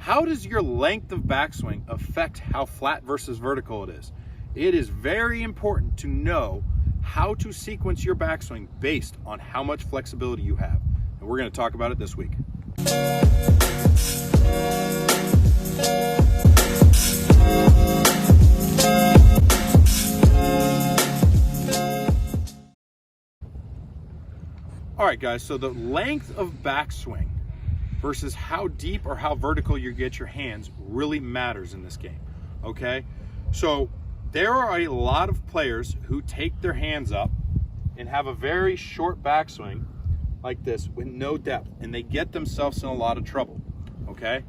how does your length of backswing affect how flat versus vertical it is? It is very important to know how to sequence your backswing based on how much flexibility you have. And we're going to talk about it this week. All right, guys, so the length of backswing versus how deep or how vertical you get your hands really matters in this game, okay? So there are a lot of players who take their hands up and have a very short backswing like this with no depth, and they get themselves in a lot of trouble, okay?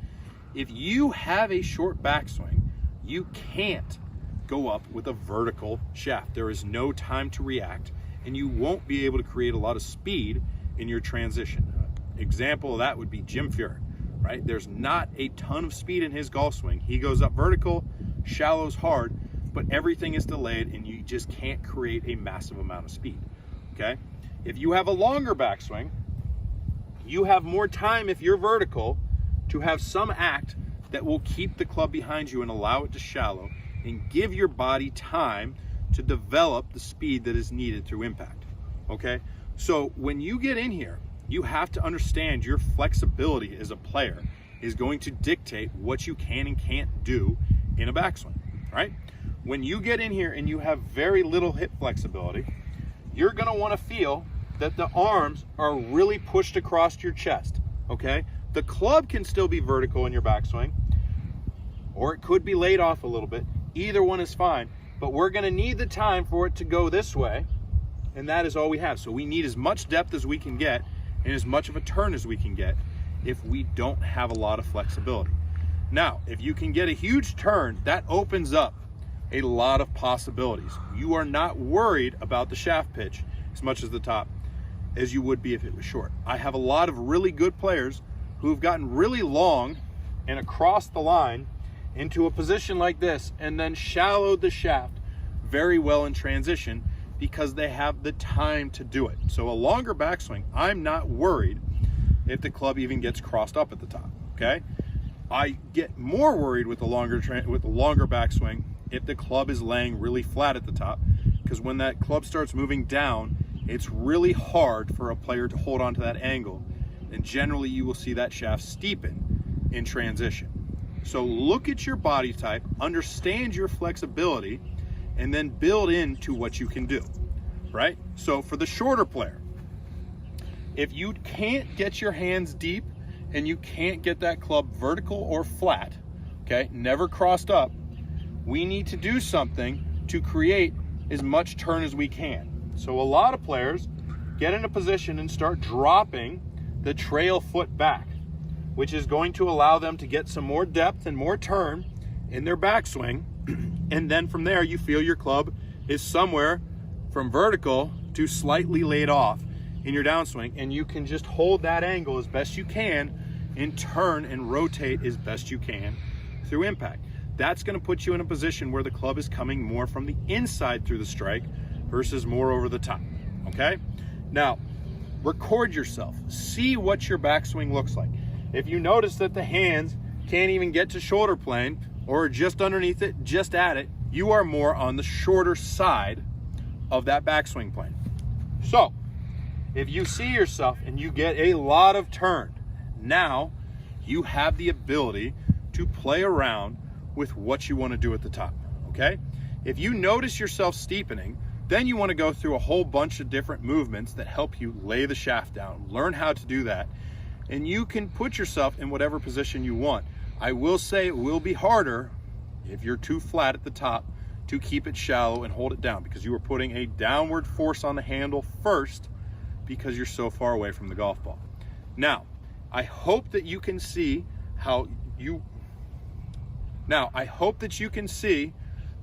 If you have a short backswing, you can't go up with a vertical shaft. There is no time to react, and you won't be able to create a lot of speed in your transition. Example of that would be Jim Furyk, right? There's not a ton of speed in his golf swing. He goes up vertical, shallows hard, but everything is delayed and you just can't create a massive amount of speed, okay? If you have a longer backswing, you have more time if you're vertical to have some act that will keep the club behind you and allow it to shallow and give your body time to develop the speed that is needed through impact, okay? So when you get in here, you have to understand your flexibility as a player is going to dictate what you can and can't do in a backswing, right? When you get in here and you have very little hip flexibility, you're gonna wanna feel that the arms are really pushed across your chest, okay? The club can still be vertical in your backswing, or it could be laid off a little bit. Either one is fine, but we're gonna need the time for it to go this way, and that is all we have. So we need as much depth as we can get and as much of a turn as we can get if we don't have a lot of flexibility. Now, if you can get a huge turn, that opens up a lot of possibilities. You are not worried about the shaft pitch as much as the top as you would be if it was short. I have a lot of really good players who've gotten really long and across the line into a position like this and then shallowed the shaft very well in transition because they have the time to do it. So a longer backswing, I'm not worried if the club even gets crossed up at the top, okay? I get more worried with the longer backswing if the club is laying really flat at the top, because when that club starts moving down, it's really hard for a player to hold on to that angle, and generally you will see that shaft steepen in transition. So look at your body type, understand your flexibility, and then build into what you can do, right? So for the shorter player, if you can't get your hands deep and you can't get that club vertical or flat, okay, never crossed up, we need to do something to create as much turn as we can. So a lot of players get in a position and start dropping the trail foot back, which is going to allow them to get some more depth and more turn in their backswing. And then from there, you feel your club is somewhere from vertical to slightly laid off in your downswing, and you can just hold that angle as best you can and turn and rotate as best you can through impact. That's gonna put you in a position where the club is coming more from the inside through the strike versus more over the top, okay? Now, record yourself. See what your backswing looks like. If you notice that the hands can't even get to shoulder plane or just underneath it, just at it, you are more on the shorter side of that backswing plane. So, if you see yourself and you get a lot of turn, now you have the ability to play around with what you want to do at the top, okay? If you notice yourself steepening, then you want to go through a whole bunch of different movements that help you lay the shaft down, learn how to do that, and you can put yourself in whatever position you want. I will say it will be harder if you're too flat at the top to keep it shallow and hold it down, because you are putting a downward force on the handle first because you're so far away from the golf ball. Now, I hope that you can see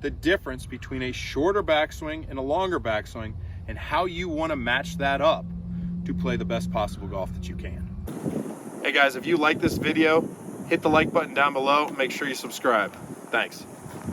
the difference between a shorter backswing and a longer backswing and how you want to match that up to play the best possible golf that you can. Hey guys, if you like this video, hit the like button down below. Make sure you subscribe. Thanks.